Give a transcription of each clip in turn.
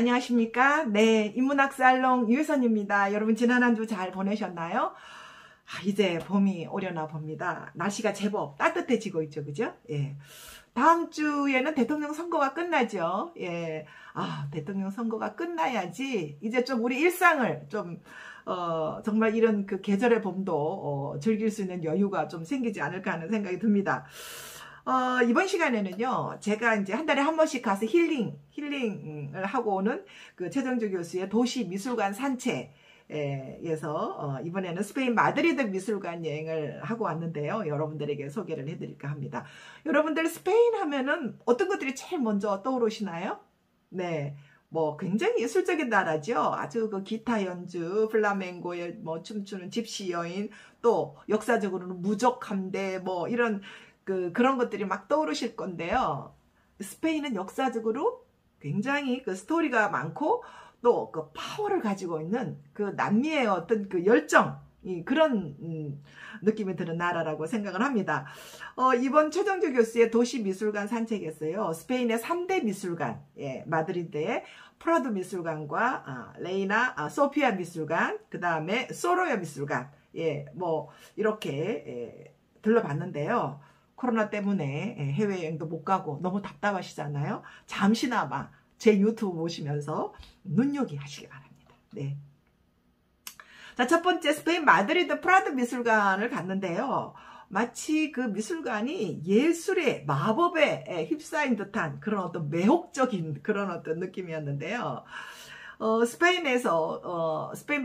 안녕하십니까? 네, 인문학 살롱 유선입니다. 여러분 지난 한 주 잘 보내셨나요? 이제 봄이 오려나 봅니다. 날씨가 제법 따뜻해지고 있죠, 그죠? 예. 다음 주에는 대통령 선거가 끝나죠. 예. 대통령 선거가 끝나야지 이제 좀 우리 일상을 좀 정말 이런 그 계절의 봄도 즐길 수 있는 여유가 좀 생기지 않을까 하는 생각이 듭니다. 이번 시간에는요, 제가 이제 한 달에 한 번씩 가서 힐링을 하고 오는 그 최정주 교수의 도시 미술관 산책에서 이번에는 스페인 마드리드 미술관 여행을 하고 왔는데요. 여러분들에게 소개를 해드릴까 합니다. 여러분들 스페인 하면은 어떤 것들이 제일 먼저 떠오르시나요? 네. 뭐 굉장히 예술적인 나라죠. 아주 그 기타 연주, 플라멩고에 뭐 춤추는 집시 여인, 또 역사적으로는 무적 함대 뭐 이런 그런 것들이 막 떠오르실 건데요. 스페인은 역사적으로 굉장히 그 스토리가 많고 또 그 파워를 가지고 있는 그 남미의 어떤 그 열정이 그런 느낌이 드는 나라라고 생각을 합니다. 이번 최정주 교수의 도시 미술관 산책에서요. 스페인의 3대 미술관, 예, 마드리드의 프라도 미술관과 레이나 소피아 미술관, 그 다음에 소로야 미술관, 예, 뭐 이렇게 들러봤는데요. 코로나 때문에 해외여행도 못 가고 너무 답답하시잖아요. 잠시나마 제 유튜브 보시면서 눈요기 하시기 바랍니다. 네. 자, 첫 번째 스페인 마드리드 프라도 미술관을 갔는데요. 마치 그 미술관이 예술의 마법에 휩싸인 듯한 그런 어떤 매혹적인 그런 어떤 느낌이었는데요. 스페인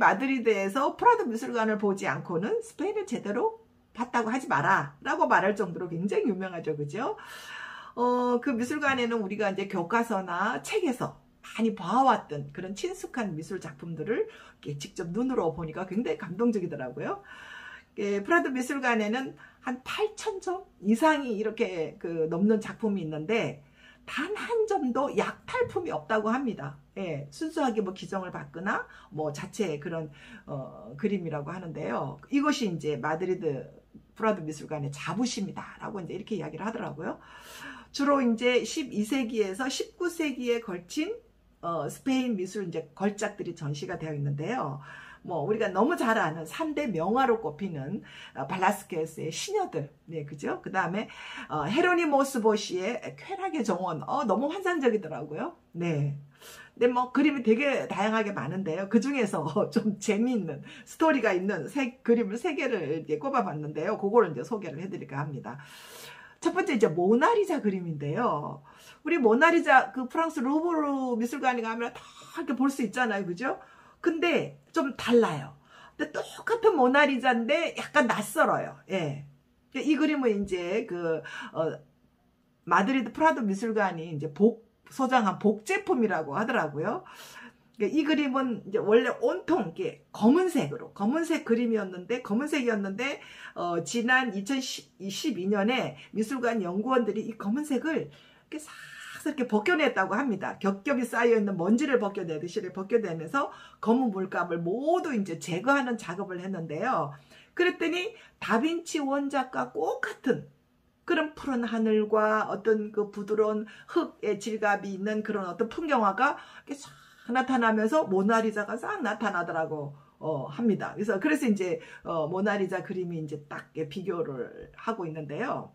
마드리드에서 프라도 미술관을 보지 않고는 스페인을 제대로 봤다고 하지 마라 라고 말할 정도로 굉장히 유명하죠, 그죠? 그 미술관에는 우리가 이제 교과서나 책에서 많이 봐왔던 그런 친숙한 미술 작품들을 직접 눈으로 보니까 굉장히 감동적이더라고요. 프라도 미술관에는 한 8,000점 이상이 이렇게 넘는 작품이 있는데 단 한 점도 약탈품이 없다고 합니다. 예, 순수하게 뭐 기정을 받거나 뭐 자체의 그런 그림이라고 하는데요. 이것이 이제 마드리드 프라도 미술관의 자부심이다라고 이제 이렇게 이야기를 하더라고요. 주로 이제 12세기에서 19세기에 걸친 스페인 미술 이제 걸작들이 전시가 되어 있는데요. 뭐 우리가 너무 잘 아는 3대 명화로 꼽히는 발라스케스의 시녀들, 네, 그죠? 그 다음에 헤로니모스 보시의 쾌락의 정원, 너무 환상적이더라고요. 네. 근데 뭐 그림이 되게 다양하게 많은데요. 그 중에서 좀 재미있는 스토리가 있는 그림을 3개를 이제 꼽아봤는데요. 그거를 이제 소개를 해드릴까 합니다. 첫 번째 이제 모나리자 그림인데요. 우리 모나리자 그 프랑스 루브르 미술관에 가면 다 이렇게 볼 수 있잖아요, 그죠? 근데 좀 달라요. 근데 똑같은 모나리자인데 약간 낯설어요. 예. 이 그림은 이제 마드리드 프라도 미술관이 이제 소장한 복제품이라고 하더라고요. 이 그림은 이제 원래 온통 검은색 그림이었는데 지난 2012년에 미술관 연구원들이 이 검은색을 이렇게 싹 이렇게 벗겨냈다고 합니다. 겹겹이 쌓여있는 먼지를 벗겨내듯이 벗겨내면서 검은 물감을 모두 이제 제거하는 작업을 했는데요. 그랬더니 다빈치 원작과 똑같은 그런 푸른 하늘과 어떤 그 부드러운 흙의 질감이 있는 그런 어떤 풍경화가 이렇게 싹 나타나면서 모나리자가 싹 나타나더라고 합니다. 그래서 이제 모나리자 그림이 이제 딱 비교를 하고 있는데요.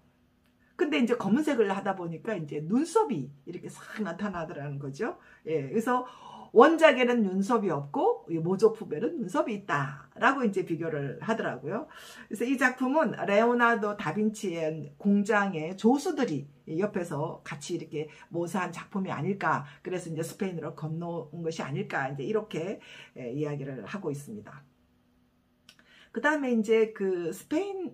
근데 이제 검은색을 하다 보니까 이제 눈썹이 이렇게 싹 나타나더라는 거죠. 예, 그래서 원작에는 눈썹이 없고 모조품에는 눈썹이 있다라고 이제 비교를 하더라고요. 그래서 이 작품은 레오나르도 다빈치의 공장의 조수들이 옆에서 같이 이렇게 모사한 작품이 아닐까. 그래서 이제 스페인으로 건너온 것이 아닐까. 이제 이렇게 이야기를 하고 있습니다. 그 다음에 이제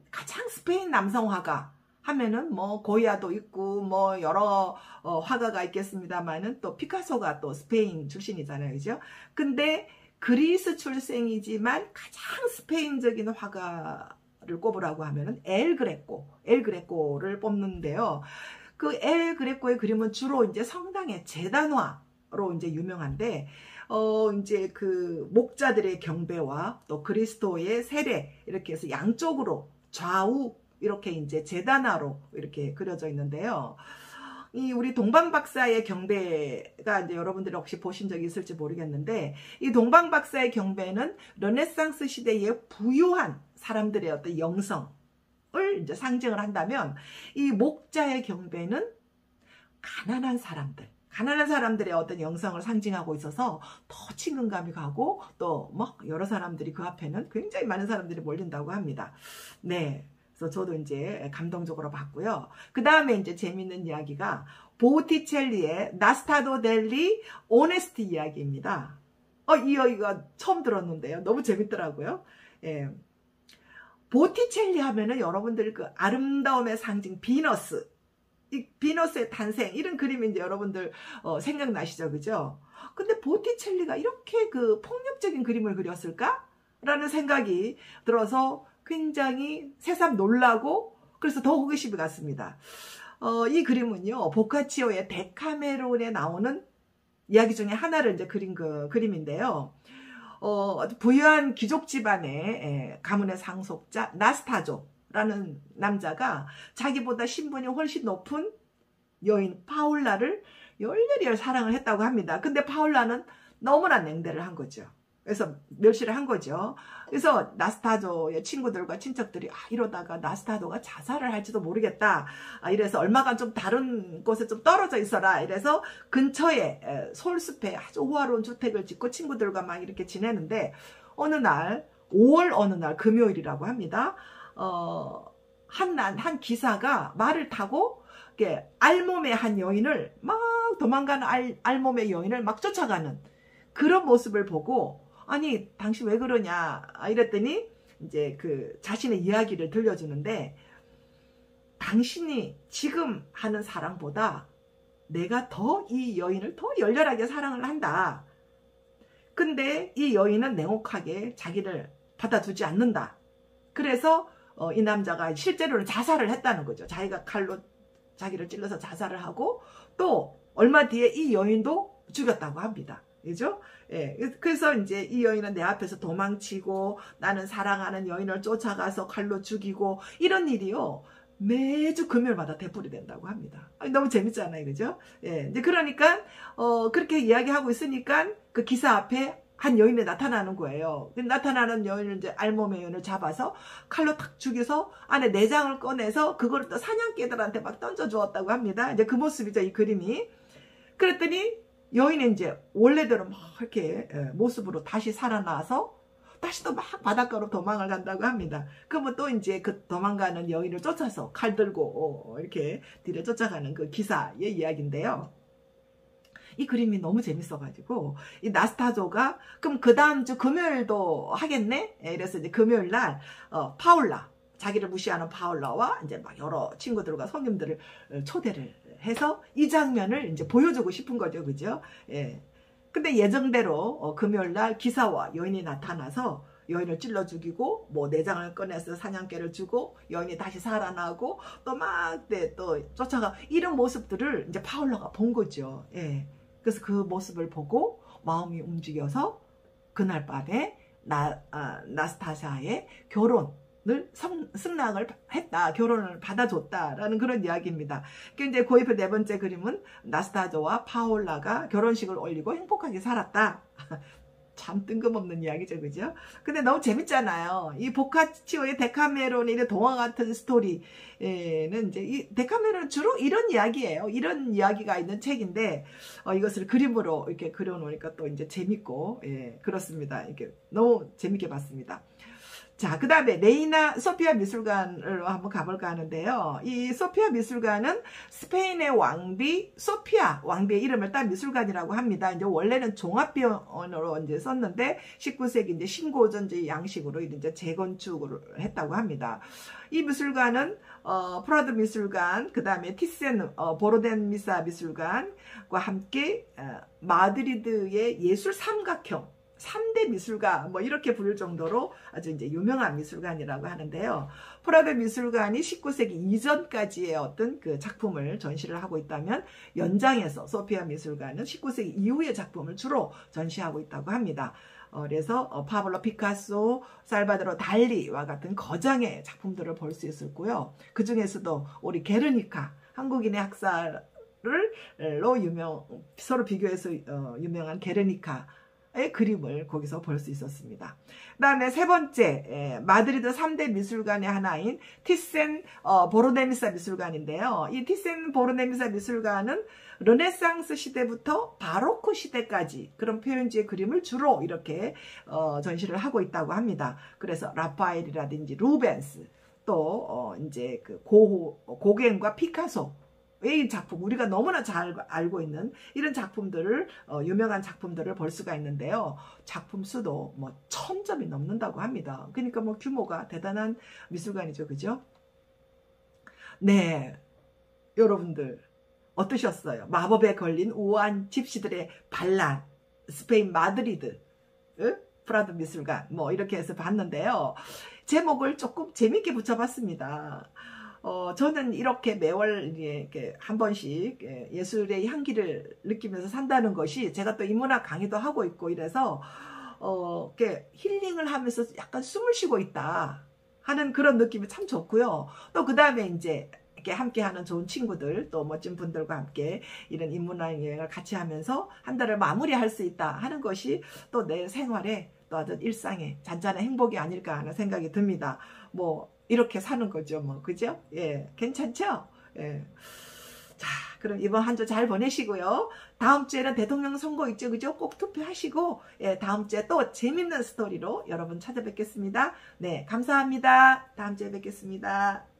가장 스페인 남성 화가 하면은 뭐 고야도 있고 뭐 여러 화가가 있겠습니다만은 또 피카소가 또 스페인 출신이잖아요, 그죠? 근데 그리스 출생이지만 가장 스페인적인 화가를 꼽으라고 하면은 엘 그레코를 뽑는데요. 그 엘 그레코의 그림은 주로 이제 성당의 제단화로 이제 유명한데 이제 그 목자들의 경배와 또 그리스도의 세례 이렇게 해서 양쪽으로 좌우 이렇게 이제 재단화로 이렇게 그려져 있는데요. 이 우리 동방박사의 경배가 이제 여러분들이 혹시 보신 적이 있을지 모르겠는데, 이 동방박사의 경배는 르네상스 시대의 부유한 사람들의 어떤 영성을 이제 상징을 한다면, 이 목자의 경배는 가난한 사람들의 어떤 영성을 상징하고 있어서 더 친근감이 가고, 또 막 여러 사람들이 그 앞에는 굉장히 많은 사람들이 몰린다고 합니다. 네. 그래서 저도 이제 감동적으로 봤고요. 그 다음에 이제 재밌는 이야기가 보티첼리의 나스타도 델리 오네스티 이야기입니다. 이 이야기가 처음 들었는데요. 너무 재밌더라고요. 예. 보티첼리 하면은 여러분들 그 아름다움의 상징 비너스, 이 비너스의 탄생, 이런 그림이 이제 여러분들 생각나시죠, 그죠? 근데 보티첼리가 이렇게 그 폭력적인 그림을 그렸을까? 라는 생각이 들어서 굉장히 새삼 놀라고, 그래서 더 호기심이 갔습니다. 이 그림은요, 보카치오의 데카메론에 나오는 이야기 중에 하나를 이제 그린 그 그림인데요. 부유한 귀족 집안의 가문의 상속자 나스타조라는 남자가 자기보다 신분이 훨씬 높은 여인 파울라를 열렬히 사랑을 했다고 합니다. 근데 파울라는 너무나 냉대를 한 거죠. 그래서 멸시를 한 거죠. 그래서 나스타조의 친구들과 친척들이 이러다가 나스타조가 자살을 할지도 모르겠다. 이래서 얼마간 좀 다른 곳에 좀 떨어져 있어라. 이래서 근처에 솔숲에 아주 우아로운 주택을 짓고 친구들과 막 이렇게 지내는데, 어느 날 5월 어느 날 금요일이라고 합니다. 한 기사가 말을 타고 알몸의 한 여인을 막 도망가는 알몸의 여인을 막 쫓아가는 그런 모습을 보고, 아니 당신 왜 그러냐 이랬더니 이제 그 자신의 이야기를 들려주는데, 당신이 지금 하는 사랑보다 내가 더 이 여인을 더 열렬하게 사랑을 한다. 근데 이 여인은 냉혹하게 자기를 받아주지 않는다. 그래서 이 남자가 실제로는 자살을 했다는 거죠. 자기가 칼로 자기를 찔러서 자살을 하고, 또 얼마 뒤에 이 여인도 죽였다고 합니다. 그죠? 예. 그래서 이제 이 여인은 내 앞에서 도망치고, 나는 사랑하는 여인을 쫓아가서 칼로 죽이고, 이런 일이요, 매주 금요일마다 되풀이 된다고 합니다. 너무 재밌잖아요. 그죠? 예. 이제 그러니까, 그렇게 이야기하고 있으니까 그 기사 앞에 한 여인이 나타나는 거예요. 나타나는 여인을 이제 알몸의 여인을 잡아서 칼로 탁 죽여서 안에 내장을 꺼내서 그걸 또 사냥개들한테 막 던져 주었다고 합니다. 이제 그 모습이죠, 이 그림이. 그랬더니 여인은 이제 원래대로 막 이렇게 모습으로 다시 살아나서 다시 또 막 바닷가로 도망을 간다고 합니다. 그러면 또 이제 그 도망가는 여인을 쫓아서 칼 들고 이렇게 뒤를 쫓아가는 그 기사의 이야기인데요. 이 그림이 너무 재밌어가지고, 이 나스타조가 그럼 그 다음 주 금요일도 하겠네? 이래서 이제 금요일 날 파울라, 자기를 무시하는 파울라와 이제 막 여러 친구들과 손님들을 초대를 해서 이 장면을 이제 보여주고 싶은 거죠, 그죠? 예. 근데 예정대로 금요일 날 기사와 여인이 나타나서 여인을 찔러 죽이고, 뭐 내장을 꺼내서 사냥개를 주고, 여인이 다시 살아나고, 또 막 또 쫓아가, 이런 모습들을 이제 파울라가 본 거죠. 예. 그래서 그 모습을 보고 마음이 움직여서 그날 밤에 나스타샤의 결혼을 승낙을 했다. 결혼을 받아줬다라는 그런 이야기입니다. 이제 그 옆에 네 번째 그림은 나스타조와 파울라가 결혼식을 올리고 행복하게 살았다. 참 뜬금없는 이야기죠, 그죠? 근데 너무 재밌잖아요. 이 보카치오의 데카메론의 이런 동화 같은 스토리는 이제 이 데카메론은 주로 이런 이야기예요. 이런 이야기가 있는 책인데, 이것을 그림으로 이렇게 그려놓으니까 또 이제 재밌고, 예, 그렇습니다. 이렇게 너무 재밌게 봤습니다. 자, 그 다음에 레이나 소피아 미술관으로 한번 가볼까 하는데요. 이 소피아 미술관은 스페인의 왕비 소피아 왕비의 이름을 딴 미술관이라고 합니다. 이제 원래는 종합병원으로 이제 썼는데 19세기 이제 신고전제 양식으로 이제 재건축을 했다고 합니다. 이 미술관은 프라드 미술관, 그 다음에 티센 보로덴 미사 미술관과 함께 마드리드의 예술 삼각형 3대 미술가 뭐 이렇게 부를 정도로 아주 이제 유명한 미술관이라고 하는데요. 프라드 미술관이 19세기 이전까지의 어떤 그 작품을 전시를 하고 있다면, 연장해서 소피아 미술관은 19세기 이후의 작품을 주로 전시하고 있다고 합니다. 그래서 파블로 피카소, 살바도르 달리와 같은 거장의 작품들을 볼 수 있었고요. 그 중에서도 우리 게르니카, 한국인의 학살 서로 비교해서 유명한 게르니카의 그림을 거기서 볼 수 있었습니다. 그 다음에 세 번째, 마드리드 3대 미술관의 하나인 티센 보르네미사 미술관인데요. 이 티센 보르네미사 미술관은 르네상스 시대부터 바로크 시대까지 그런 표현주의 그림을 주로 이렇게 전시를 하고 있다고 합니다. 그래서 라파엘이라든지 루벤스, 또 이제 그 고겐과 피카소의 작품, 우리가 너무나 잘 알고 있는 이런 작품들을 유명한 작품들을 볼 수가 있는데요. 작품 수도 뭐 1000점이 넘는다고 합니다. 그러니까 뭐 규모가 대단한 미술관이죠, 그죠? 네, 여러분들 어떠셨어요? 마법에 걸린 우아한 집시들의 반란, 스페인 마드리드 프라도 미술관, 뭐 이렇게 해서 봤는데요. 제목을 조금 재밌게 붙여봤습니다. 저는 이렇게 매월 이렇게 한 번씩 예술의 향기를 느끼면서 산다는 것이, 제가 또 인문학 강의도 하고 있고 이래서 이렇게 힐링을 하면서 약간 숨을 쉬고 있다 하는 그런 느낌이 참 좋고요. 또 그 다음에 이제 이렇게 함께하는 좋은 친구들, 또 멋진 분들과 함께 이런 인문학 여행을 같이 하면서 한 달을 마무리할 수 있다 하는 것이 또 내 생활에, 또 아주 일상에 잔잔한 행복이 아닐까 하는 생각이 듭니다. 뭐 이렇게 사는 거죠, 뭐, 그죠? 예, 괜찮죠? 예. 자, 그럼 이번 한 주 잘 보내시고요. 다음 주에는 대통령 선거 있죠, 그죠? 꼭 투표하시고, 예, 다음 주에 또 재밌는 스토리로 여러분 찾아뵙겠습니다. 네, 감사합니다. 다음 주에 뵙겠습니다.